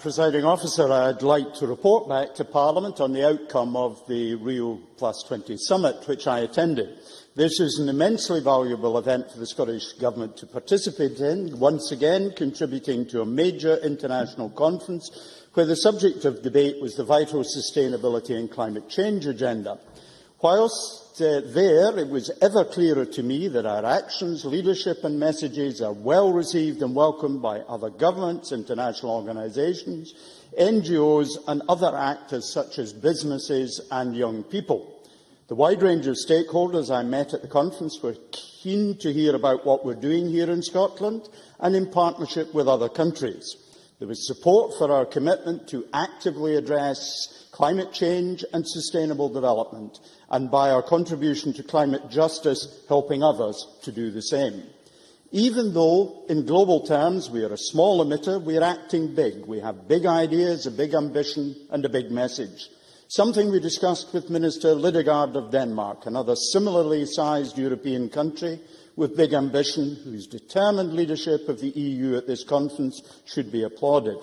Presiding Officer, I'd like to report back to Parliament on the outcome of the Rio+20 summit, which I attended. This is an immensely valuable event for the Scottish Government to participate in, once again contributing to a major international conference where the subject of debate was the vital sustainability and climate change agenda. Whilst there, it was ever clearer to me that our actions, leadership and messages are well received and welcomed by other governments, international organisations, NGOs and other actors such as businesses and young people. The wide range of stakeholders I met at the conference were keen to hear about what we're doing here in Scotland and in partnership with other countries. There was support for our commitment to actively address climate change and sustainable development, and by our contribution to climate justice, helping others to do the same. Even though, in global terms, we are a small emitter, we are acting big. We have big ideas, a big ambition and a big message. Something we discussed with Minister Lidegaard of Denmark, another similarly sized European country with big ambition, whose determined leadership of the EU at this conference should be applauded.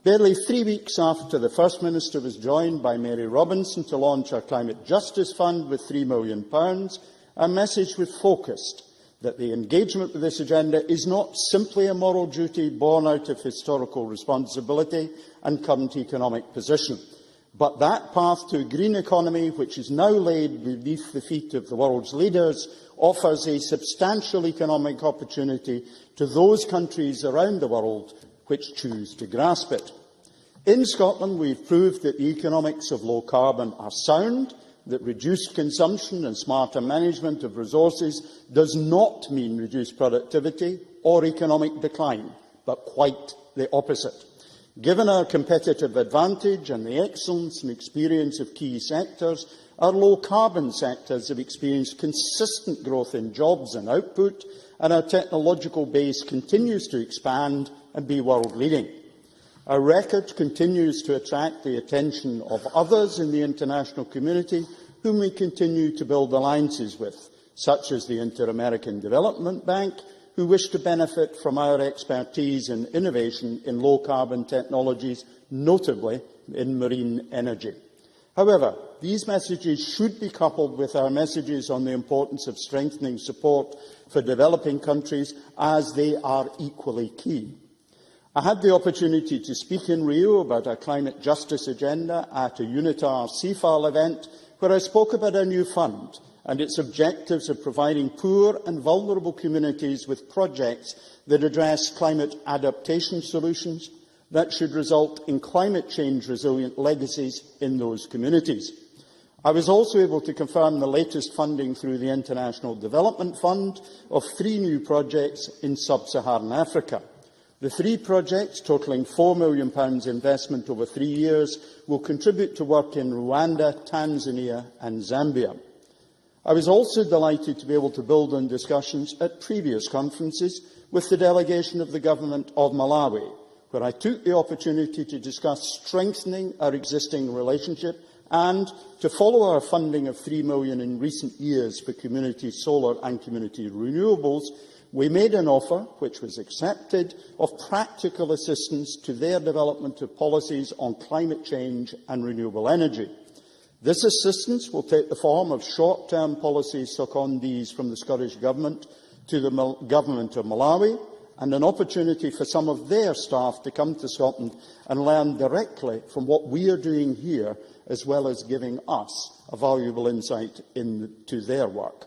Barely 3 weeks after the First Minister was joined by Mary Robinson to launch our Climate Justice Fund with £3 million, our message was focused that the engagement with this agenda is not simply a moral duty born out of historical responsibility and current economic position, but that path to a green economy, which is now laid beneath the feet of the world's leaders, offers a substantial economic opportunity to those countries around the world which choose to grasp it. In Scotland, we have proved that the economics of low carbon are sound, that reduced consumption and smarter management of resources does not mean reduced productivity or economic decline, but quite the opposite. Given our competitive advantage and the excellence and experience of key sectors, our low-carbon sectors have experienced consistent growth in jobs and output, and our technological base continues to expand and be world-leading. Our record continues to attract the attention of others in the international community, whom we continue to build alliances with, such as the Inter-American Development Bank, who wish to benefit from our expertise and innovation in low-carbon technologies, notably in marine energy. However, these messages should be coupled with our messages on the importance of strengthening support for developing countries, as they are equally key. I had the opportunity to speak in Rio about our climate justice agenda at a UNITAR CFAL event, where I spoke about our new fund and its objectives of providing poor and vulnerable communities with projects that address climate adaptation solutions that should result in climate change-resilient legacies in those communities. I was also able to confirm the latest funding through the International Development Fund of 3 new projects in sub-Saharan Africa. The 3 projects, totalling £4 million investment over 3 years, will contribute to work in Rwanda, Tanzania and Zambia. I was also delighted to be able to build on discussions at previous conferences with the delegation of the Government of Malawi, where I took the opportunity to discuss strengthening our existing relationship and to follow our funding of £3 million in recent years for community solar and community renewables. We made an offer, which was accepted, of practical assistance to their development of policies on climate change and renewable energy. This assistance will take the form of short-term policy secondees from the Scottish Government to the Government of Malawi, and an opportunity for some of their staff to come to Scotland and learn directly from what we are doing here, as well as giving us a valuable insight into their work.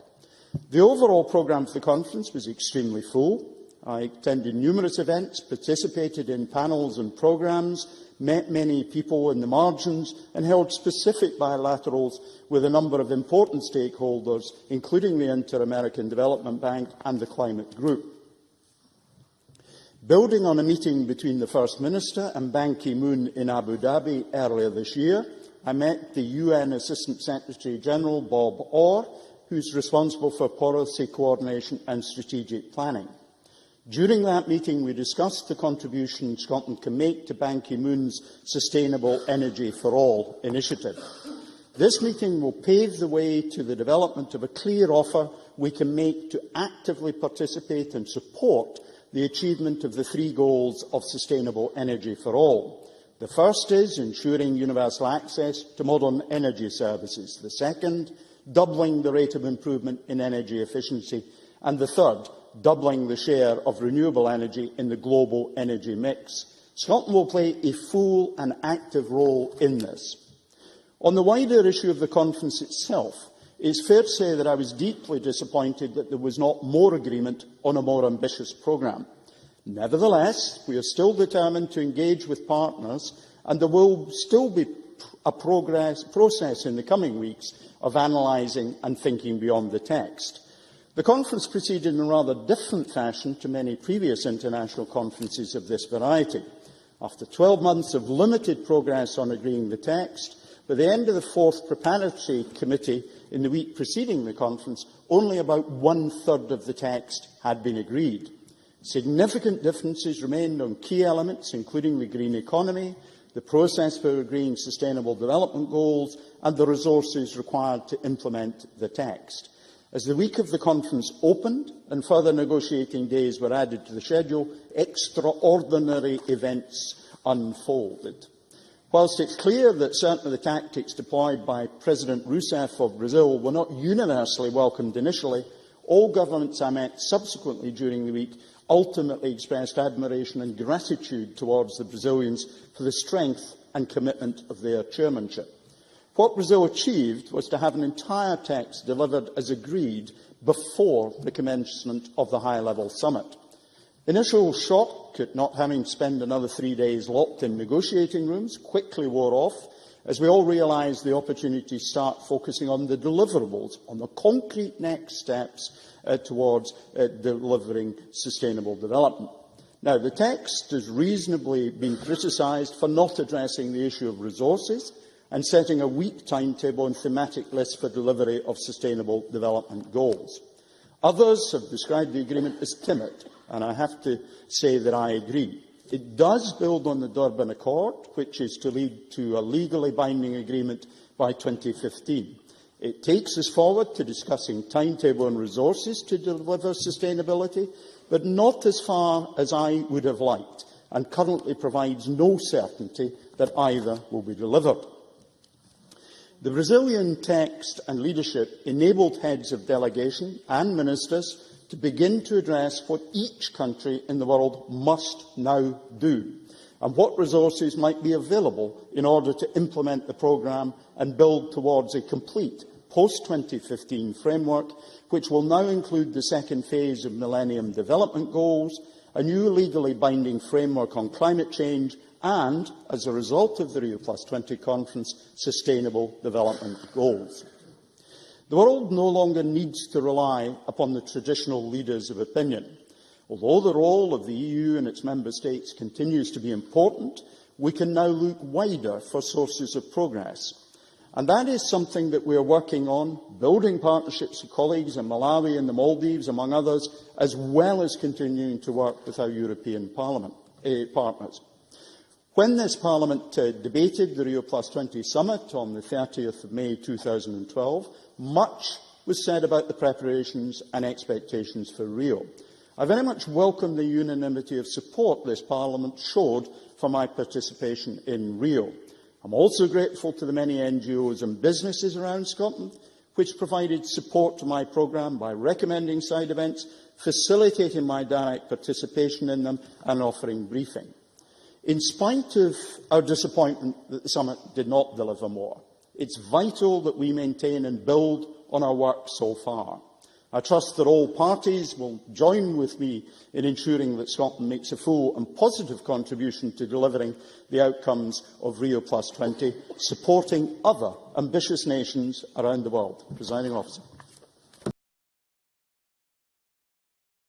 The overall programme for the conference was extremely full. I attended numerous events, participated in panels and programmes, met many people in the margins and held specific bilaterals with a number of important stakeholders, including the Inter-American Development Bank and the Climate Group. Building on a meeting between the First Minister and Ban Ki-moon in Abu Dhabi earlier this year, I met the UN Assistant Secretary-General, Bob Orr, who is responsible for policy coordination and strategic planning. During that meeting, we discussed the contribution Scotland can make to Ban Ki-moon's Sustainable Energy for All initiative. This meeting will pave the way to the development of a clear offer we can make to actively participate and support the achievement of the 3 goals of sustainable energy for all. The first is ensuring universal access to modern energy services. The second, doubling the rate of improvement in energy efficiency. And the third, doubling the share of renewable energy in the global energy mix. Scotland will play a full and active role in this. On the wider issue of the conference itself, it is fair to say that I was deeply disappointed that there was not more agreement on a more ambitious programme. Nevertheless, we are still determined to engage with partners, and there will still be a process in the coming weeks of analysing and thinking beyond the text. The conference proceeded in a rather different fashion to many previous international conferences of this variety. After 12 months of limited progress on agreeing the text, by the end of the 4th Preparatory Committee in the week preceding the conference, only about 1/3 of the text had been agreed. Significant differences remained on key elements, including the green economy, the process for agreeing sustainable development goals, and the resources required to implement the text. As the week of the conference opened and further negotiating days were added to the schedule, extraordinary events unfolded. Whilst it is clear that certain of the tactics deployed by President Rousseff of Brazil were not universally welcomed initially, all governments I met subsequently during the week ultimately expressed admiration and gratitude towards the Brazilians for the strength and commitment of their chairmanship. What Brazil achieved was to have an entire text delivered as agreed before the commencement of the high-level summit. Initial shock at not having spent another 3 days locked in negotiating rooms quickly wore off, as we all realised the opportunity to start focusing on the deliverables, on the concrete next steps towards delivering sustainable development. Now, the text has reasonably been criticised for not addressing the issue of resources and setting a weak timetable and thematic list for delivery of sustainable development goals. Others have described the agreement as timid, and I have to say that I agree. It does build on the Durban Accord, which is to lead to a legally binding agreement by 2015. It takes us forward to discussing timetable and resources to deliver sustainability, but not as far as I would have liked, and currently provides no certainty that either will be delivered. The Brazilian text and leadership enabled heads of delegation and ministers to begin to address what each country in the world must now do, and what resources might be available in order to implement the programme and build towards a complete post-2015 framework, which will now include the second phase of Millennium Development Goals, a new legally binding framework on climate change, and, as a result of the Rio+20 conference, sustainable development goals. The world no longer needs to rely upon the traditional leaders of opinion. Although the role of the EU and its member states continues to be important, we can now look wider for sources of progress. And that is something that we are working on, building partnerships with colleagues in Malawi and the Maldives, among others, as well as continuing to work with our European partners. When this Parliament debated the Rio+20 summit on the 30th of May 2012, much was said about the preparations and expectations for Rio. I very much welcome the unanimity of support this Parliament showed for my participation in Rio. I am also grateful to the many NGOs and businesses around Scotland which provided support to my programme by recommending side events, facilitating my direct participation in them and offering briefing. In spite of our disappointment that the summit did not deliver more, it is vital that we maintain and build on our work so far. I trust that all parties will join with me in ensuring that Scotland makes a full and positive contribution to delivering the outcomes of Rio+20, supporting other ambitious nations around the world. Presiding Officer.